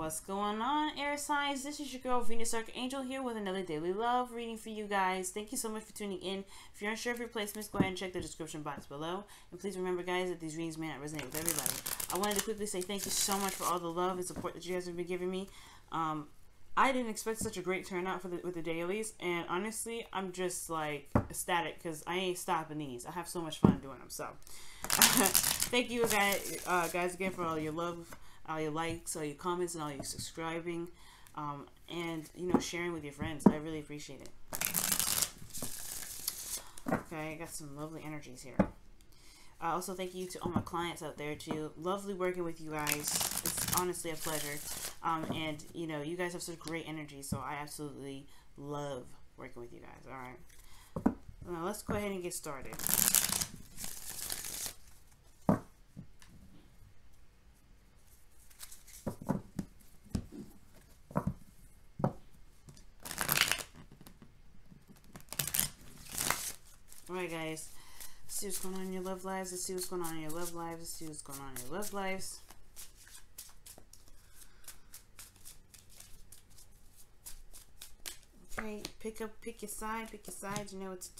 What's going on, air signs? This is your girl Venus Archangel here with another daily love reading for you guys. Thank you so much for tuning in. If you're unsure of your placements, go ahead and check the description box below. And please remember, guys, that these readings may not resonate with everybody. I wanted to quickly say thank you so much for all the love and support that you guys have been giving me. I didn't expect such a great turnout with the dailies, and honestly, I'm just like ecstatic because I ain't stopping these. I have so much fun doing them. So, thank you guys again for all your love, all your likes, all your comments, and all your subscribing, and sharing with your friends. I really appreciate it. Okay, I got some lovely energies here. Also, thank you to all my clients out there too. Lovely working with you guys. It's honestly a pleasure. And you guys have such great energy, so I absolutely love working with you guys. All right, now let's go ahead and get started. All right, guys. Let's see what's going on in your love lives. Let's see what's going on in your love lives. Let's see what's going on in your love lives. Okay, pick your side, you know what to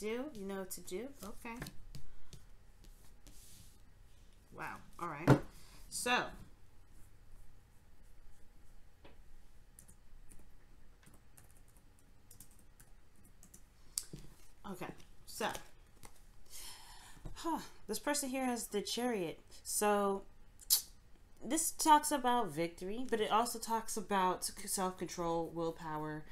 do, okay. Wow, alright. So, this person here has the Chariot. So, this talks about victory, but it also talks about self-control, willpower,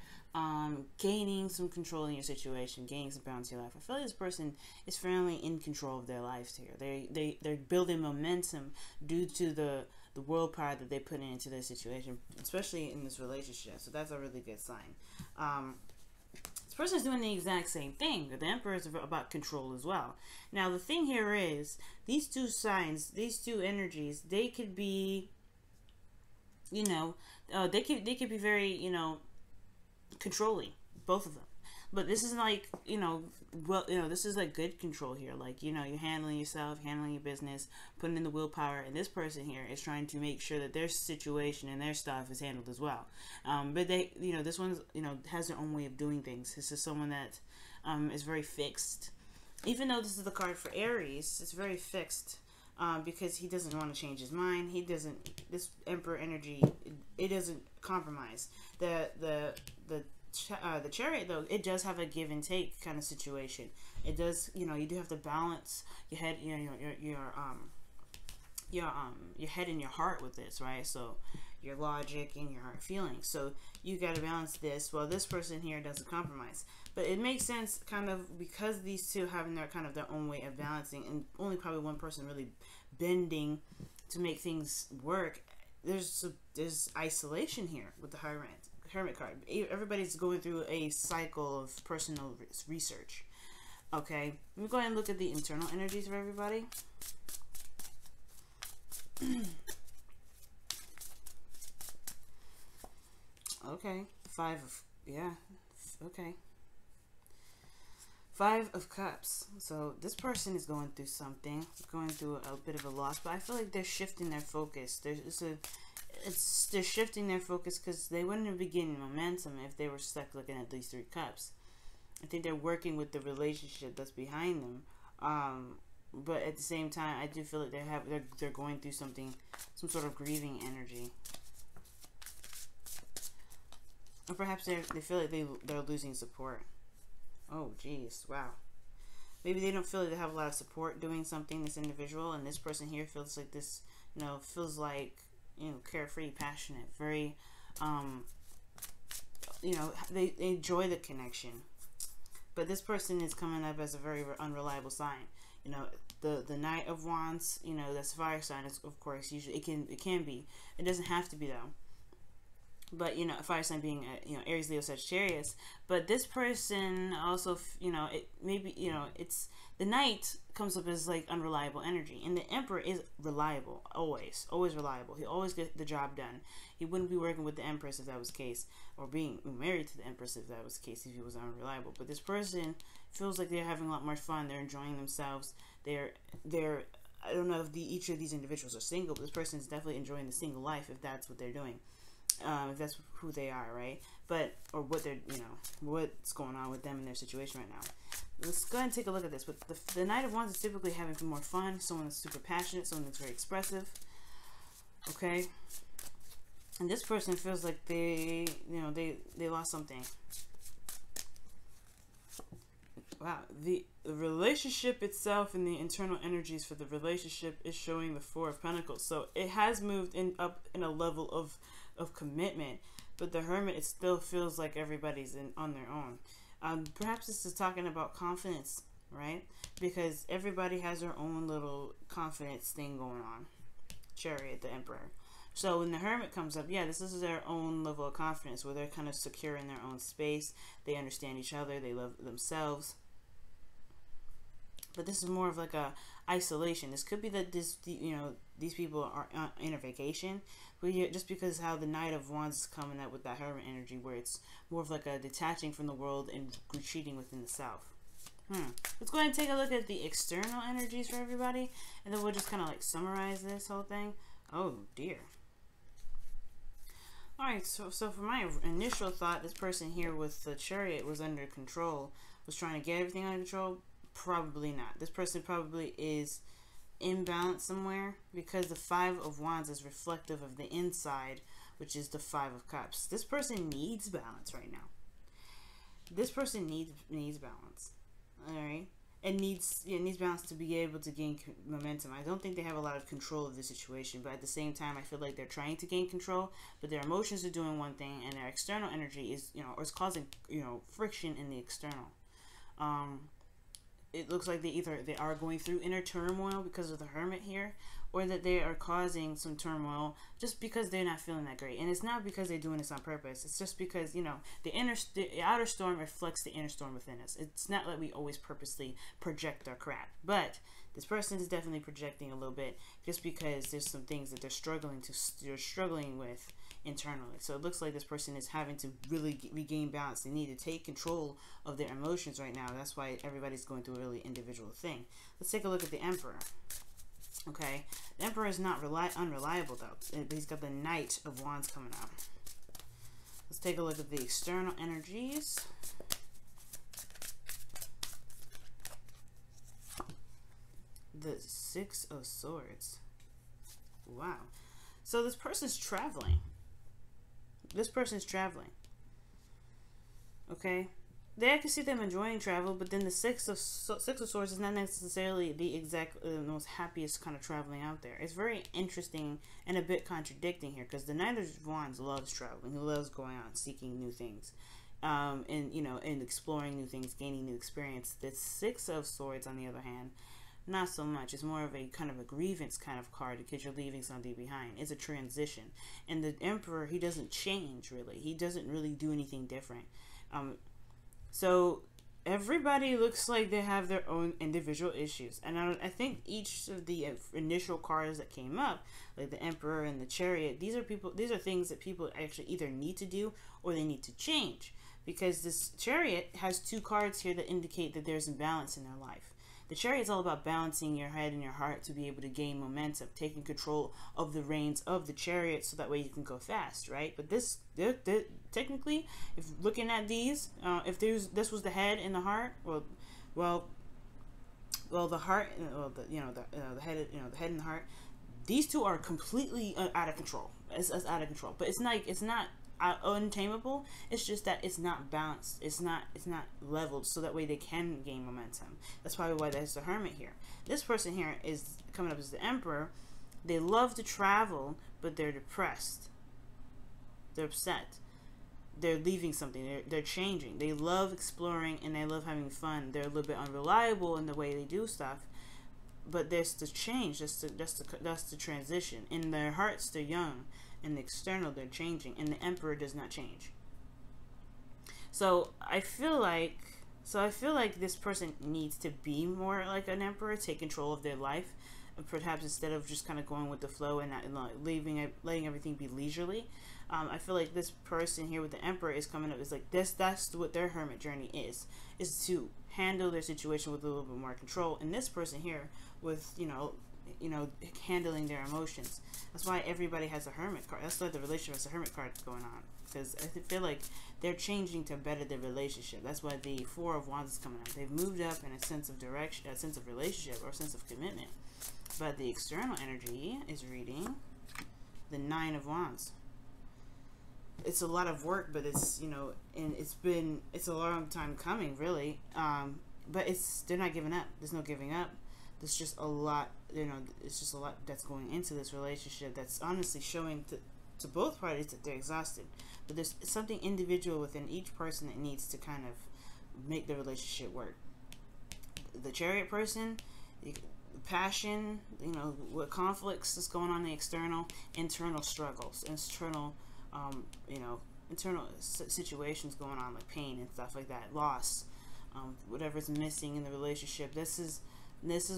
gaining some control in your situation, gaining some balance in your life. I feel like this person is fairly in control of their lives here. They're building momentum due to the willpower that they put into their situation, especially in this relationship. So that's a really good sign. This person is doing the exact same thing. The Emperor is about control as well. Now the thing here is, these two signs, these two energies, they could be, they could be very, controlling, both of them. But this is like, this is like good control here. Like, you're handling yourself, handling your business, putting in the willpower. And this person here is trying to make sure that their situation and their stuff is handled as well. But they, this one's, has their own way of doing things. This is someone that is very fixed. Even though this is the card for Aries, it's very fixed. Because he doesn't want to change his mind. He doesn't, this Emperor energy, it doesn't compromise. The Chariot, though, it does have a give and take kind of situation. It does, you do have to balance your head, your head and your heart with this, right? So your logic and your heart feelings. So you got to balance this. Well, this person here doesn't compromise, but it makes sense kind of because these two having their kind of their own way of balancing, and only probably one person really bending to make things work. There's isolation here with the Hermit card. Everybody's going through a cycle of personal research. Okay, let me go ahead and look at the internal energies of everybody. Okay, okay. 5 of Cups. So this person is going through something, going through a bit of a loss, but I feel like they're shifting their focus. They're shifting their focus because they wouldn't be getting momentum if they were stuck looking at these 3 cups. I think they're working with the relationship that's behind them. But at the same time, I do feel like they're going through something, some sort of grieving energy. Or perhaps they feel like they're losing support. Oh, geez, wow. Maybe they don't feel like they have a lot of support doing something, this individual, and this person here feels like this, feels like, carefree, passionate, very, they enjoy the connection. But this person is coming up as a very unreliable sign. The Knight of Wands, that's a fire sign, of course, usually it can be. It doesn't have to be, though. But, a fire sign being, Aries, Leo, Sagittarius. But this person also, it's, the Knight comes up as, like, unreliable energy. And the Emperor is reliable, always reliable. He always gets the job done. He wouldn't be working with the Empress if that was the case, or being married to the Empress if that was the case, if he was unreliable. But this person feels like they're having a lot more fun. They're enjoying themselves. They're I don't know if each of these individuals are single, but this person is definitely enjoying the single life if that's what they're doing. if that's who they are, right? But, or what they're, you know, what's going on with them in their situation right now. Let's go ahead and take a look at this. But the Knight of Wands is typically having more fun, someone that's super passionate, someone that's very expressive, okay? And this person feels like they, you know, they lost something. Wow, the relationship itself and the internal energies for the relationship is showing the Four of Pentacles. So it has moved up in a level of commitment, but the Hermit, it still feels like everybody's on their own. Perhaps this is talking about confidence, right? Because everybody has their own little confidence thing going on. Chariot, the Emperor. So when the Hermit comes up, yeah, this is their own level of confidence where they're kind of secure in their own space. They understand each other. They love themselves. But this is more of like a isolation. This could be that you know, these people are in a vacation, but just because how the Knight of Wands is coming up with that Hermit energy, where it's more of like a detaching from the world and retreating within the self. Let's go ahead and take a look at the external energies for everybody, and then we'll just kind of like summarize this whole thing. Oh dear. Alright, so for my initial thought, this person here with the Chariot was under control, was trying to get everything under control. Probably not. This person probably is imbalanced somewhere, because the Five of Wands is reflective of the inside, which is the Five of Cups. This person needs balance right now. This person needs balance. Alright? It needs balance to be able to gain momentum. I don't think they have a lot of control of the situation, but at the same time, I feel like they're trying to gain control, but their emotions are doing one thing, and their external energy is, you know, or is causing, you know, friction in the external. It looks like they are going through inner turmoil because of the Hermit here, or that they are causing some turmoil just because they're not feeling that great. And it's not because they're doing this on purpose. It's just because, you know, the outer storm reflects the inner storm within us. It's not like we always purposely project our crap, but this person is definitely projecting a little bit just because there's some things that they're struggling with internally. So it looks like this person is having to really regain balance. They need to take control of their emotions right now. That's why everybody's going through a really individual thing. Let's take a look at the Emperor. Okay, the Emperor is not unreliable though. He's got the Knight of Wands coming out. Let's take a look at the external energies. The Six of Swords. Wow. So this person's traveling. This person's traveling. Okay? I can see them enjoying travel, but then the Six of Swords is not necessarily the exact most happiest kind of traveling out there. It's very interesting and a bit contradicting here, because the Knight of Wands loves traveling. He loves going out and seeking new things. And, you know, and exploring new things, gaining new experience. The Six of Swords, on the other hand, not so much. It's more of a kind of a grievance kind of card, because you're leaving something behind. It's a transition. And the Emperor, he doesn't change, really. He doesn't really do anything different. So everybody looks like they have their own individual issues. And I think each of the initial cards that came up, like the Emperor and the Chariot, these are things that people actually either need to do or they need to change. Because this Chariot has two cards here that indicate that there's imbalance in their life. The Chariot is all about balancing your head and your heart to be able to gain momentum, taking control of the reins of the Chariot so that way you can go fast, right? But this, technically, if looking at these, if this was the head and the heart, well, the heart, the head, the head and the heart, these two are completely out of control. It's out of control, but it's not untamable. It's just that it's not balanced. It's not leveled so that way they can gain momentum. That's probably why there's the Hermit here. This person here is coming up as the Emperor. They love to travel, but they're depressed. They're upset. They're leaving something. They're changing. They love exploring and they love having fun. They're a little bit unreliable in the way they do stuff, but there's the change. That's the transition. In their hearts, they're young. In the external, they're changing, and the Emperor does not change. So I feel like this person needs to be more like an Emperor, take control of their life, and perhaps instead of just kind of going with the flow and not letting everything be leisurely. I feel like this person here with the Emperor is coming up is like this. That's what their Hermit journey is to handle their situation with a little bit more control. And this person here with, you know, handling their emotions. That's why everybody has a Hermit card. That's why the relationship has a Hermit card going on, because I feel like they're changing to better their relationship. That's why the Four of Wands is coming out. They've moved up in a sense of direction, a sense of relationship, or a sense of commitment. But the external energy is reading the Nine of Wands. It's a lot of work, but it's, you know, and it's a long time coming, really. But they're not giving up. There's no giving up. There's just a lot, you know, it's just a lot that's going into this relationship that's honestly showing to both parties that they're exhausted. But there's something individual within each person that needs to kind of make the relationship work. The Chariot person, passion, you know, what conflicts is going on in the external, internal struggles, internal, you know, internal situations going on, like pain and stuff like that, loss, whatever's missing in the relationship. This is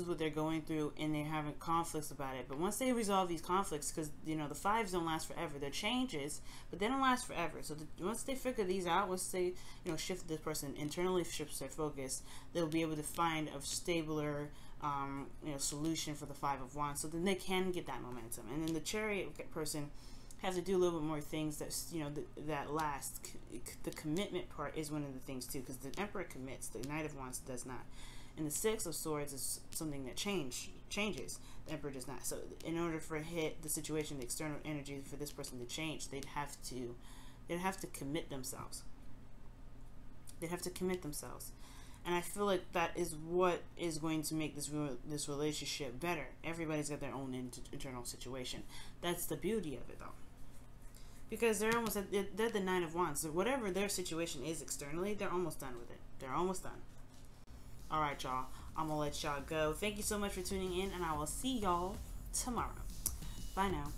what they're going through, and they're having conflicts about it. But once they resolve these conflicts, because, you know, the fives don't last forever. They're changes, but they don't last forever. So once they figure these out, once they, you know, shift this person internally, shifts their focus, they'll be able to find a stabler, you know, solution for the Five of Wands. So then they can get that momentum. And then the Chariot person has to do a little bit more things that, you know, that last. The commitment part is one of the things too, because the Emperor commits. The Knight of Wands does not. And the Six of Swords is something that changes. The Emperor does not. So in order for the situation, the external energy for this person to change, they'd have to commit themselves. They'd have to commit themselves. And I feel like that is what is going to make this relationship better. Everybody's got their own internal situation. That's the beauty of it, though. Because they're the Nine of Wands. So whatever their situation is externally, they're almost done with it. They're almost done. Alright, y'all. I'm going to let y'all go. Thank you so much for tuning in, and I will see y'all tomorrow. Bye now.